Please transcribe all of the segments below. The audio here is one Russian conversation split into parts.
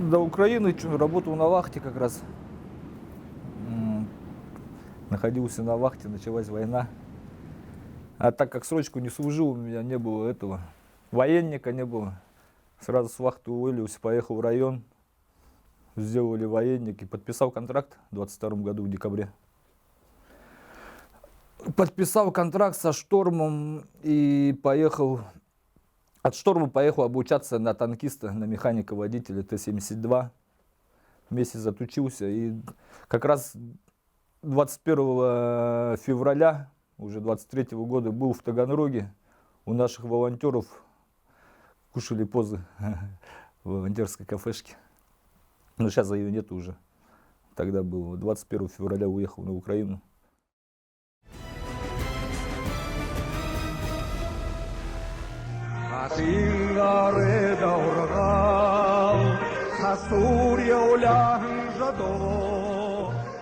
До Украины работал на вахте как раз. Находился на вахте, началась война. А так как срочку не служил, у меня не было этого. Военника не было. Сразу с вахты уволился, поехал в район. Сделали военник и подписал контракт в 22 году, в декабре. Подписал контракт со штормом и поехал. От шторма поехал обучаться на танкиста, на механика-водителя Т-72. Месяц отучился. И как раз 21 февраля, уже 23 года, был в Таганроге. У наших волонтеров кушали позы в волонтерской кафешке. Но сейчас ее нет уже. Тогда было. 21 февраля уехал на Украину.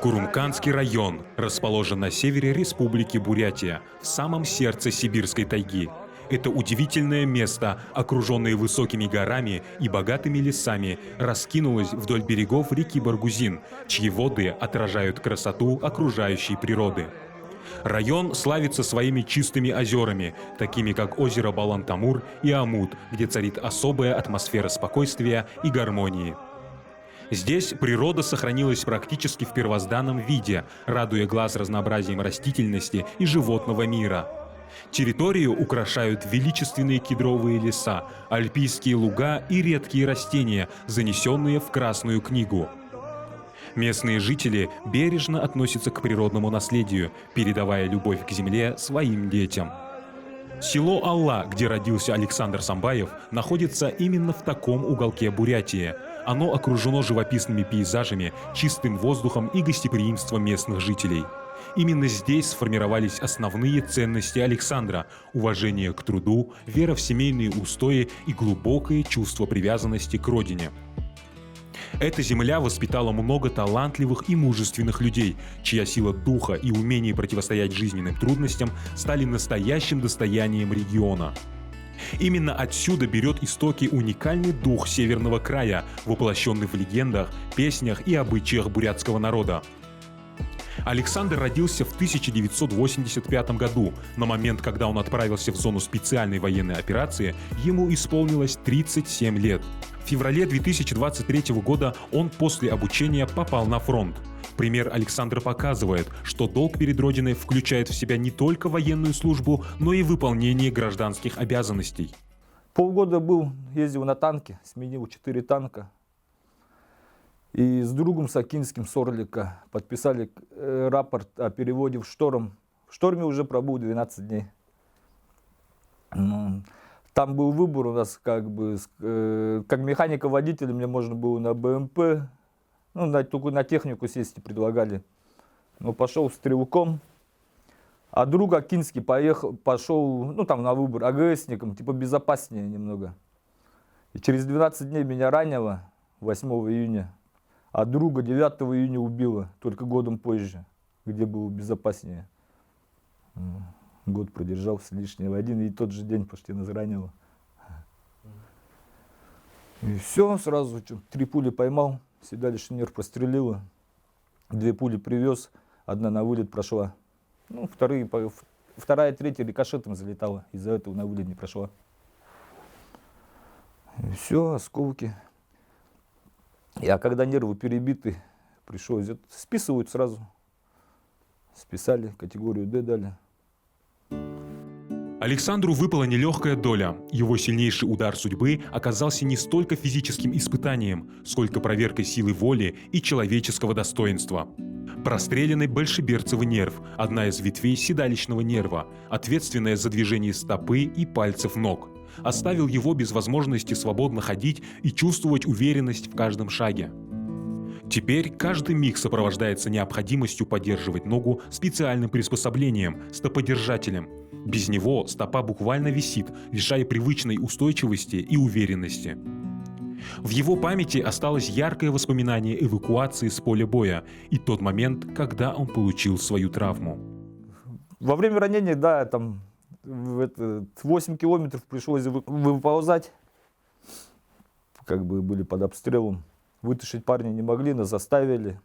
Курумканский район расположен на севере Республики Бурятия, в самом сердце сибирской тайги. Это удивительное место, окруженное высокими горами и богатыми лесами, раскинулось вдоль берегов реки Баргузин, чьи воды отражают красоту окружающей природы. Район славится своими чистыми озерами, такими как озеро Балан-Тамур и Амут, где царит особая атмосфера спокойствия и гармонии. Здесь природа сохранилась практически в первозданном виде, радуя глаз разнообразием растительности и животного мира. Территорию украшают величественные кедровые леса, альпийские луга и редкие растения, занесенные в Красную книгу. Местные жители бережно относятся к природному наследию, передавая любовь к земле своим детям. Село Алла, где родился Александр Самбаев, находится именно в таком уголке Бурятии. Оно окружено живописными пейзажами, чистым воздухом и гостеприимством местных жителей. Именно здесь сформировались основные ценности Александра – уважение к труду, вера в семейные устои и глубокое чувство привязанности к родине. Эта земля воспитала много талантливых и мужественных людей, чья сила духа и умение противостоять жизненным трудностям стали настоящим достоянием региона. Именно отсюда берет истоки уникальный дух Северного края, воплощенный в легендах, песнях и обычаях бурятского народа. Александр родился в 1985 году. На момент, когда он отправился в зону специальной военной операции, ему исполнилось 37 лет. В феврале 2023 года он после обучения попал на фронт. Пример Александра показывает, что долг перед Родиной включает в себя не только военную службу, но и выполнение гражданских обязанностей. Полгода ездил на танке, сменил 4 танка. И с другом Сакинским с Орлика подписали рапорт о переводе в шторм. В шторме уже пробыл 12 дней. Там был выбор у нас как механика-водителя, мне можно было на БМП, только на технику сесть предлагали. Но пошел стрелком. А друг Акинский пошел на выбор АГСником, типа безопаснее немного. И через 12 дней меня ранило 8 июня. А друга 9 июня убило, только годом позже, где было безопаснее. Год продержался лишний, в один и тот же день почти нас ранило. И все, сразу 3 пули поймал, седалищный нерв прострелило, 2 пули привез, 1 на вылет прошла. Вторая, третья рикошетом залетала, из-за этого на вылет не прошла. И все, осколки. А когда нервы перебиты, пришлось, списывают сразу. Списали, категорию D дали. Александру выпала нелегкая доля. Его сильнейший удар судьбы оказался не столько физическим испытанием, сколько проверкой силы воли и человеческого достоинства. Простреленный большеберцевый нерв – одна из ветвей седалищного нерва, ответственная за движение стопы и пальцев ног. Оставил его без возможности свободно ходить и чувствовать уверенность в каждом шаге. Теперь каждый миг сопровождается необходимостью поддерживать ногу специальным приспособлением – стоподержателем. Без него стопа буквально висит, лишая привычной устойчивости и уверенности. В его памяти осталось яркое воспоминание эвакуации с поля боя и тот момент, когда он получил свою травму. Во время ранения, 8 километров пришлось выползать, были под обстрелом. Вытащить парня не могли, нас заставили.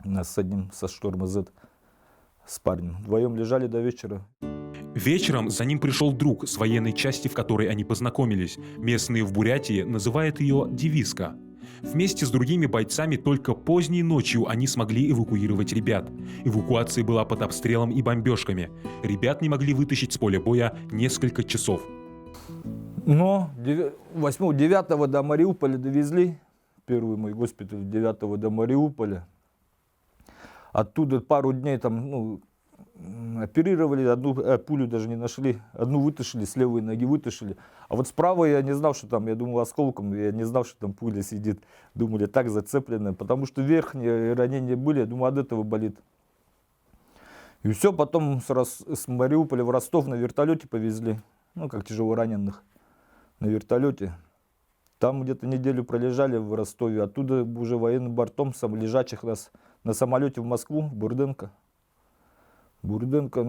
Нас с одним, со шторма Z, с парнем. Вдвоем лежали до вечера. Вечером за ним пришел друг с военной части, в которой они познакомились. Местные в Бурятии называют ее «девиска». Вместе с другими бойцами только поздней ночью они смогли эвакуировать ребят. Эвакуация была под обстрелом и бомбежками. Ребят не могли вытащить с поля боя несколько часов. Но 8-9 до Мариуполя довезли. Первый мой госпиталь 9 до Мариуполя. Оттуда пару дней там, оперировали, одну пулю даже не нашли, одну вытащили, с левой ноги вытащили. А вот справа я не знал, что там, я думал осколком, я не знал, что там пуля сидит. Думали, так зацеплено, потому что верхние ранения были, я думаю, от этого болит. И все, потом с Мариуполя в Ростов на вертолете повезли, как тяжело раненых, на вертолете. Там где-то неделю пролежали в Ростове, оттуда уже военным бортом лежачих нас на самолете в Москву, в Бурденко.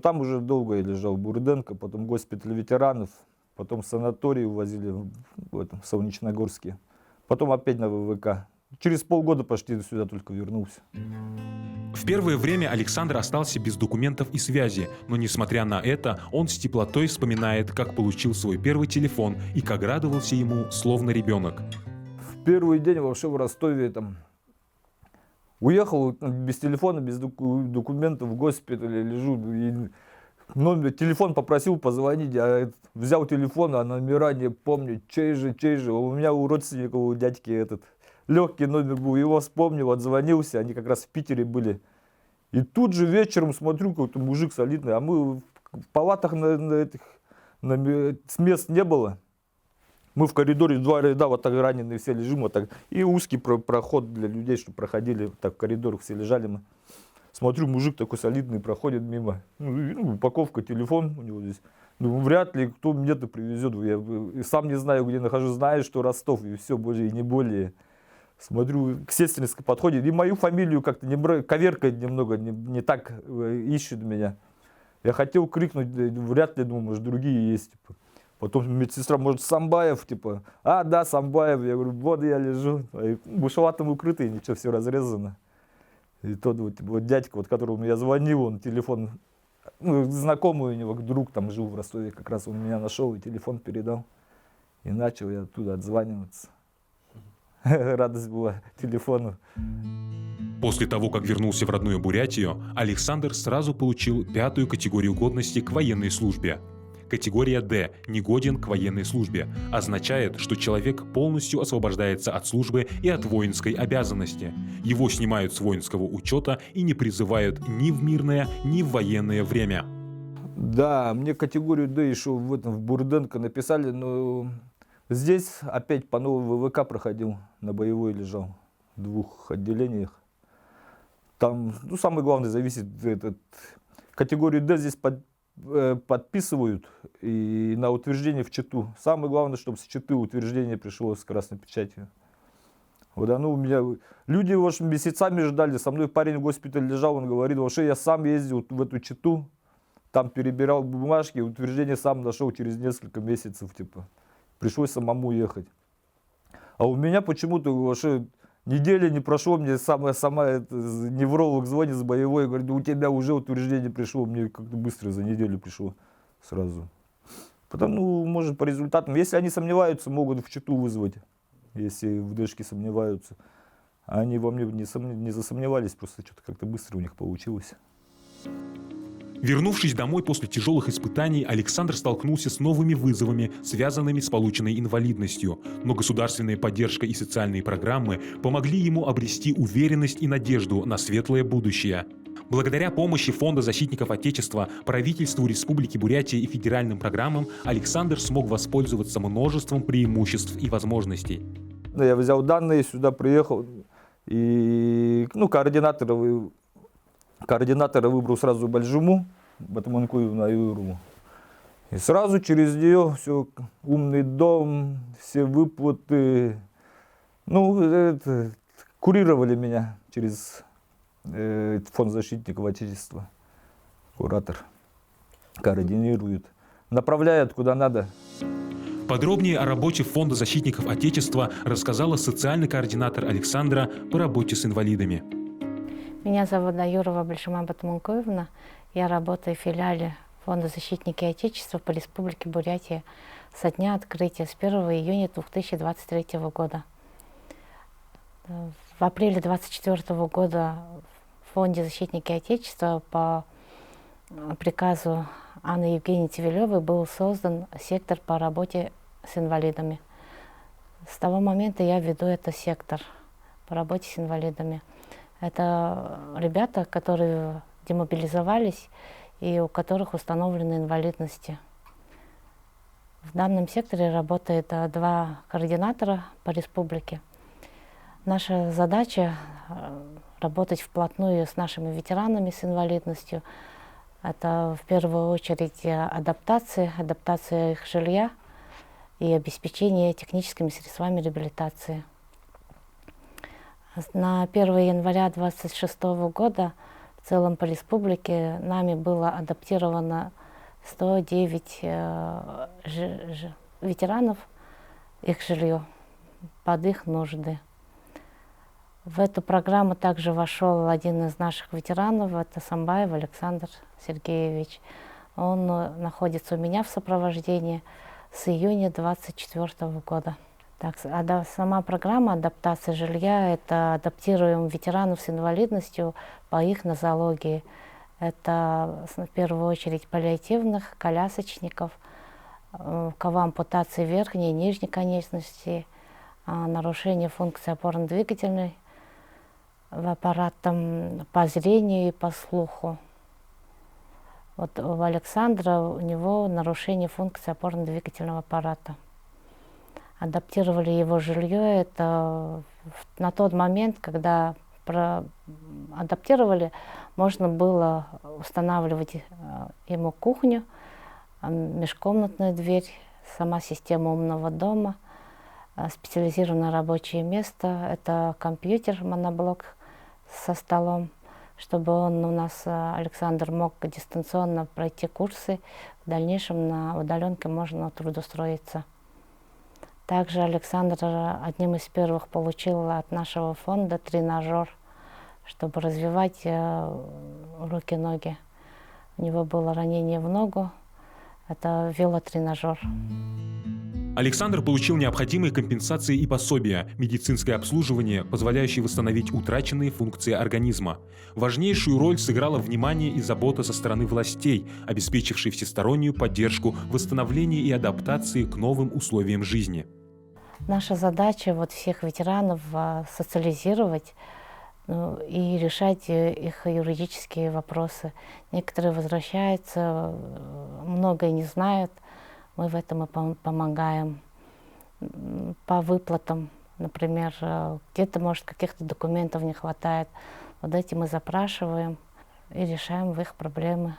Там уже долго я лежал, Бурденко, потом госпиталь ветеранов, потом в санаторий увозили в Солнечногорске, потом опять на ВВК. Через полгода почти сюда только вернулся. В первое время Александр остался без документов и связи, но несмотря на это, он с теплотой вспоминает, как получил свой первый телефон и как радовался ему, словно ребенок. В первый день вообще в Ростове уехал без телефона, без документов в госпитале, лежу, и телефон попросил позвонить, взял телефон, а номера не помню, чей же. У меня у родственников, у дядьки легкий номер был, его вспомнил, отзвонился, они как раз в Питере были. И тут же вечером смотрю, какой-то мужик солидный, а мы в палатах с мест не было. Мы в коридоре 2 ряда, вот так раненые все лежим, вот так. И узкий проход для людей, чтобы проходили, так в коридорах все лежали мы. Смотрю, мужик такой солидный проходит мимо. Упаковка, телефон у него здесь. Вряд ли кто мне-то привезет. Я сам не знаю, где нахожусь, знаю, что Ростов, и все, боже, и не более. Смотрю, к сестринской подходит, и мою фамилию как-то коверкает немного, не так ищет меня. Я хотел крикнуть, вряд ли, думаю, может, другие есть. Потом медсестра, может, Самбаев, да, Самбаев. Я говорю, вот я лежу. Бушлатом укрытый, ничего, все разрезано. И тот дядька, которому я звонил, он телефон, знакомый у него, друг там жил в Ростове, как раз он меня нашел и телефон передал. И начал я оттуда отзваниваться. Радость была телефону. После того, как вернулся в родную Бурятию, Александр сразу получил 5-ю категорию годности к военной службе. Категория D – негоден к военной службе, означает, что человек полностью освобождается от службы и от воинской обязанности. Его снимают с воинского учета и не призывают ни в мирное, ни в военное время. Да, мне категорию D еще в Бурденко написали, но здесь опять по новой ВВК проходил, на боевой лежал, в 2 отделениях. Там, самое главное, зависит, категорию D здесь подписывают и на утверждение в Читу. Самое главное, чтобы с Читы утверждение пришло с красной печатью. Вот оно у меня... Люди месяцами ждали. Со мной парень в госпитале лежал, он говорит, вообще я сам ездил в эту Читу, там перебирал бумажки, утверждение сам нашел через несколько месяцев. Пришлось самому ехать. А у меня почему-то вообще... Неделя не прошло, мне сама невролог звонит с боевой, говорит, у тебя уже утверждение пришло, мне как-то быстро за неделю пришло сразу. Потому, может, по результатам, если они сомневаются, могут в Читу вызвать, если в ДЭшке сомневаются. А они во мне не засомневались, просто что-то как-то быстро у них получилось. Вернувшись домой после тяжелых испытаний, Александр столкнулся с новыми вызовами, связанными с полученной инвалидностью. Но государственная поддержка и социальные программы помогли ему обрести уверенность и надежду на светлое будущее. Благодаря помощи Фонда защитников Отечества, правительству Республики Бурятия и федеральным программам Александр смог воспользоваться множеством преимуществ и возможностей. Я взял данные, сюда приехал, и координатора выбрал сразу Бальжуму, Батманкуевну Аюрову. И сразу через нее все, умный дом, все выплаты, курировали меня через Фонд защитников Отечества. Куратор координирует, направляет куда надо. Подробнее о работе Фонда защитников Отечества рассказала социальный координатор Александра по работе с инвалидами. Меня зовут Даюрова Большима Батмункуевна. Я работаю в филиале Фонда защитники Отечества по Республике Бурятия со дня открытия, с 1 июня 2023 года. В апреле 2024 года в Фонде защитники Отечества по приказу Анны Евгении Тевелевой был создан сектор по работе с инвалидами. С того момента я веду этот сектор по работе с инвалидами. Это ребята, которые демобилизовались и у которых установлены инвалидности. В данном секторе работает 2 координатора по республике. Наша задача работать вплотную с нашими ветеранами с инвалидностью. Это в первую очередь адаптация их жилья и обеспечение техническими средствами реабилитации. На 1 января 2026 года в целом по республике нами было адаптировано 109 ветеранов, их жилье под их нужды. В эту программу также вошел один из наших ветеранов, это Самбаев Александр Сергеевич. Он находится у меня в сопровождении с июня 2024 года. Так, сама программа адаптации жилья – это адаптируем ветеранов с инвалидностью по их нозологии. Это в первую очередь паллиативных, колясочников, у кого ампутации верхней и нижней конечности, нарушение функции опорно-двигательной аппарата по зрению и по слуху. Вот у Александра у него нарушение функции опорно-двигательного аппарата. Адаптировали его жилье, это на тот момент, когда адаптировали, можно было устанавливать ему кухню, межкомнатную дверь, сама система умного дома, специализированное рабочее место, это компьютер, моноблок со столом, чтобы он у нас, Александр, мог дистанционно пройти курсы, в дальнейшем на удаленке можно трудоустроиться. Также Александр одним из первых получил от нашего фонда тренажер, чтобы развивать руки-ноги. У него было ранение в ногу, это велотренажер. Александр получил необходимые компенсации и пособия, медицинское обслуживание, позволяющее восстановить утраченные функции организма. Важнейшую роль сыграло внимание и забота со стороны властей, обеспечившей всестороннюю поддержку восстановления и адаптации к новым условиям жизни. Наша задача всех ветеранов социализировать и решать их юридические вопросы. Некоторые возвращаются, многое не знают. Мы в этом и помогаем. По выплатам, например, где-то, может, каких-то документов не хватает. Вот эти мы запрашиваем и решаем их проблемы.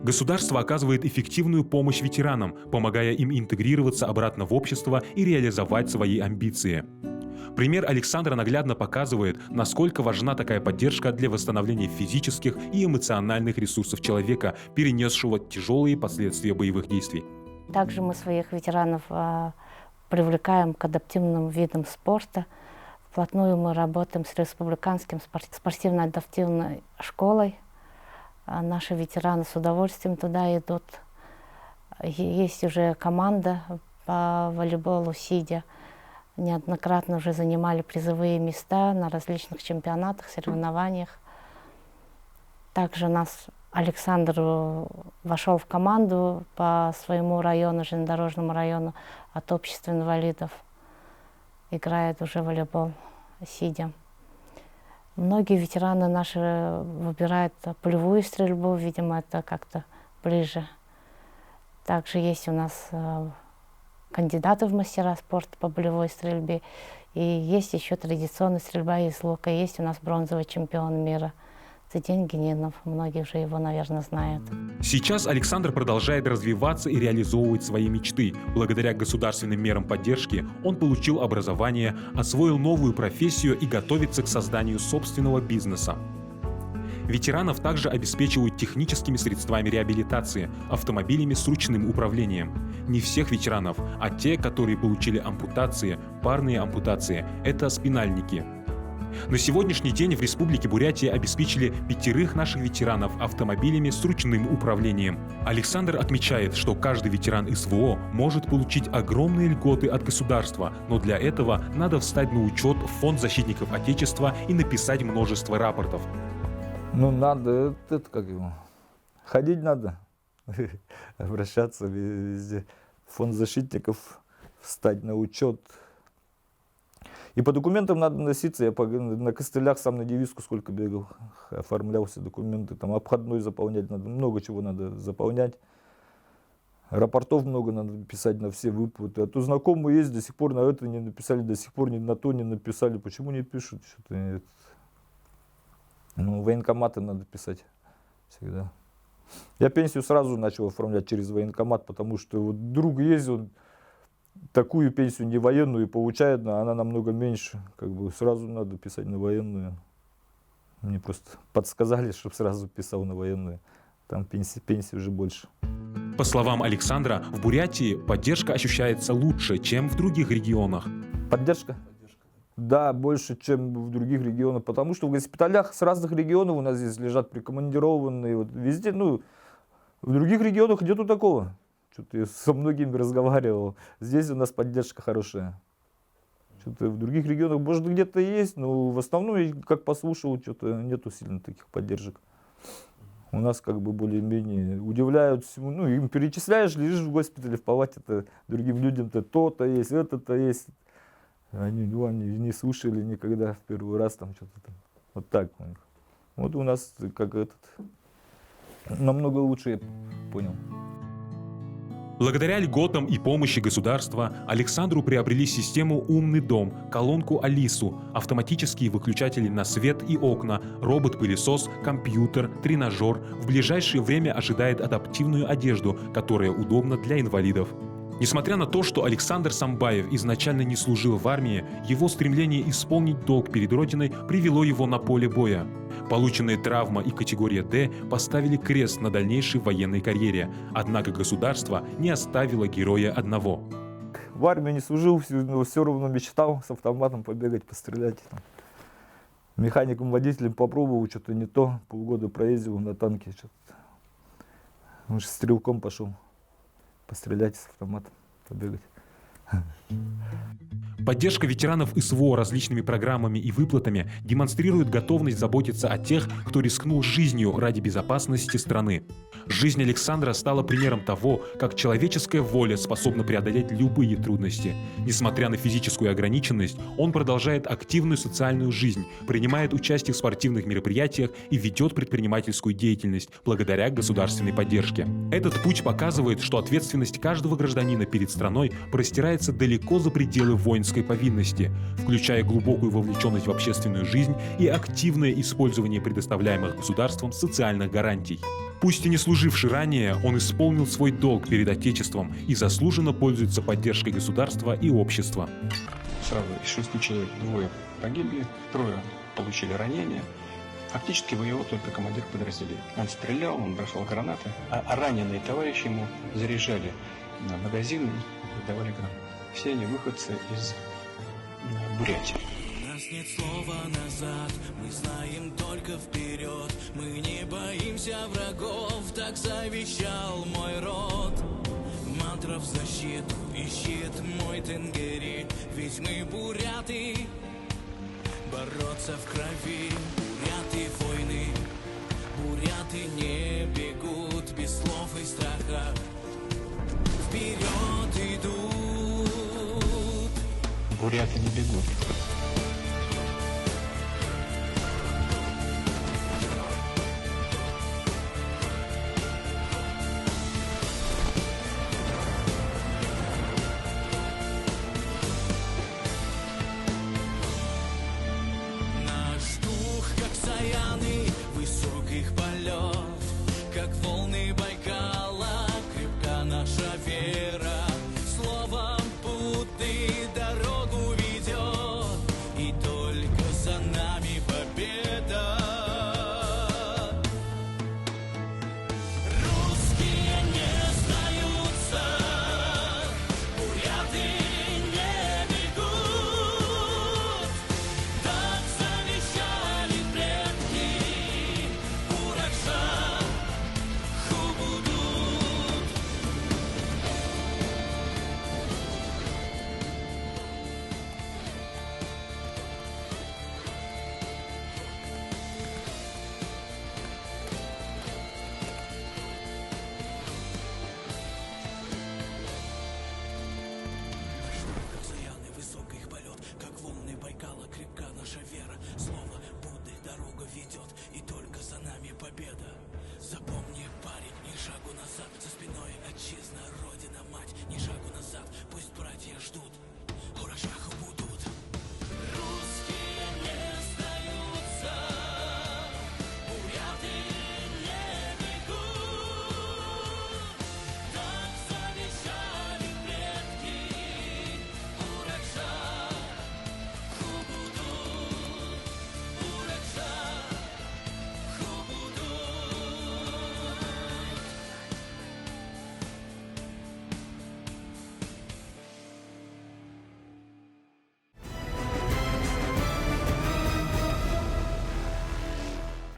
Государство оказывает эффективную помощь ветеранам, помогая им интегрироваться обратно в общество и реализовать свои амбиции. Пример Александра наглядно показывает, насколько важна такая поддержка для восстановления физических и эмоциональных ресурсов человека, перенесшего тяжелые последствия боевых действий. Также мы своих ветеранов привлекаем к адаптивным видам спорта. Вплотную мы работаем с республиканским спортивно-адаптивной школой. Наши ветераны с удовольствием туда идут. Есть уже команда по волейболу «Сидя». Неоднократно уже занимали призовые места на различных чемпионатах, соревнованиях. Также нас Александр вошел в команду по своему району, железнодорожному району, от общества инвалидов. Играет уже в волейбол «Сидя». Многие ветераны наши выбирают полевую стрельбу, видимо, это как-то ближе. Также есть у нас кандидаты в мастера спорта по полевой стрельбе. И есть еще традиционная стрельба из лука. Есть у нас бронзовый чемпион мира. Цидень Генинов. Многие уже его, наверное, знают. Сейчас Александр продолжает развиваться и реализовывать свои мечты. Благодаря государственным мерам поддержки он получил образование, освоил новую профессию и готовится к созданию собственного бизнеса. Ветеранов также обеспечивают техническими средствами реабилитации, автомобилями с ручным управлением. Не всех ветеранов, а те, которые получили ампутации, парные ампутации – это спинальники. На сегодняшний день в Республике Бурятия обеспечили 5 наших ветеранов автомобилями с ручным управлением. Александр отмечает, что каждый ветеран СВО может получить огромные льготы от государства, но для этого надо встать на учет в Фонд защитников Отечества и написать множество рапортов. Ну, надо, это как его, ходить надо, обращаться везде. Фонд защитников, встать на учет. И по документам надо носиться. Я на костылях сам на девизку сколько бегал, оформлял все документы. Там обходной заполнять надо, много чего надо заполнять. Рапортов много надо писать на все выплаты. А то знакомые есть, до сих пор на это не написали, до сих пор на то не написали. Почему не пишут? Что-то, ну, военкоматы надо писать всегда. Я пенсию сразу начал оформлять через военкомат, потому что вот друг есть, он такую пенсию не военную получает, но она намного меньше. Как бы сразу надо писать на военную. Мне просто подсказали, чтобы сразу писал на военную. Там пенсии уже больше. По словам Александра, в Бурятии поддержка ощущается лучше, чем в других регионах. Поддержка? Да, больше, чем в других регионах, потому что в госпиталях с разных регионов у нас здесь лежат прикомандированные. Вот везде, ну, в других регионах нету такого. Что-то я со многими разговаривал. Здесь у нас поддержка хорошая. Что-то в других регионах, может, где-то есть, но в основном, я как послушал, что-то нету сильно таких поддержек. У нас как бы более-менее удивляют всему. Ну, им перечисляешь, лежишь в госпитале, в палате-то другим людям-то то-то есть, это-то есть. Они не слушали никогда в первый раз там что-то там. Вот так у них. Вот у нас как этот намного лучше, я понял. Благодаря льготам и помощи государства Александру приобрели систему «Умный дом», колонку Алису, автоматические выключатели на свет и окна, робот-пылесос, компьютер, тренажер. В ближайшее время ожидает адаптивную одежду, которая удобна для инвалидов. Несмотря на то, что Александр Самбаев изначально не служил в армии, его стремление исполнить долг перед Родиной привело его на поле боя. Полученные травма и категория D поставили крест на дальнейшей военной карьере, однако государство не оставило героя одного. В армии не служил, но все равно мечтал с автоматом побегать, пострелять. Механиком, водителем попробовал, что-то не то, полгода проездил на танке, что-то. Может, стрелком пошел. Пострелять с автоматом, побегать. Поддержка ветеранов СВО различными программами и выплатами демонстрирует готовность заботиться о тех, кто рискнул жизнью ради безопасности страны. Жизнь Александра стала примером того, как человеческая воля способна преодолеть любые трудности. Несмотря на физическую ограниченность, он продолжает активную социальную жизнь, принимает участие в спортивных мероприятиях и ведет предпринимательскую деятельность благодаря государственной поддержке. Этот путь показывает, что ответственность каждого гражданина перед страной простирается далеко за пределы воинской повинности, включая глубокую вовлеченность в общественную жизнь и активное использование предоставляемых государством социальных гарантий. Пусть и не служивший ранее, он исполнил свой долг перед Отечеством и заслуженно пользуется поддержкой государства и общества. Сразу из 6 человек 2 погибли, 3 получили ранения. Фактически воевал только командир подразделения. Он стрелял, он бросал гранаты, а раненые товарищи ему заряжали на магазины и давали гранаты. Все они выходцы из Бурятии. У нас нет слова назад, мы знаем только вперед. Мы не боимся врагов, так завещал мой род. Мантра в защиту ищет мой тенгери, ведь мы буряты, бороться в крови. Буряты войны, буряты не бегут без слов и страха. Вперед идут. Буряты не бегут.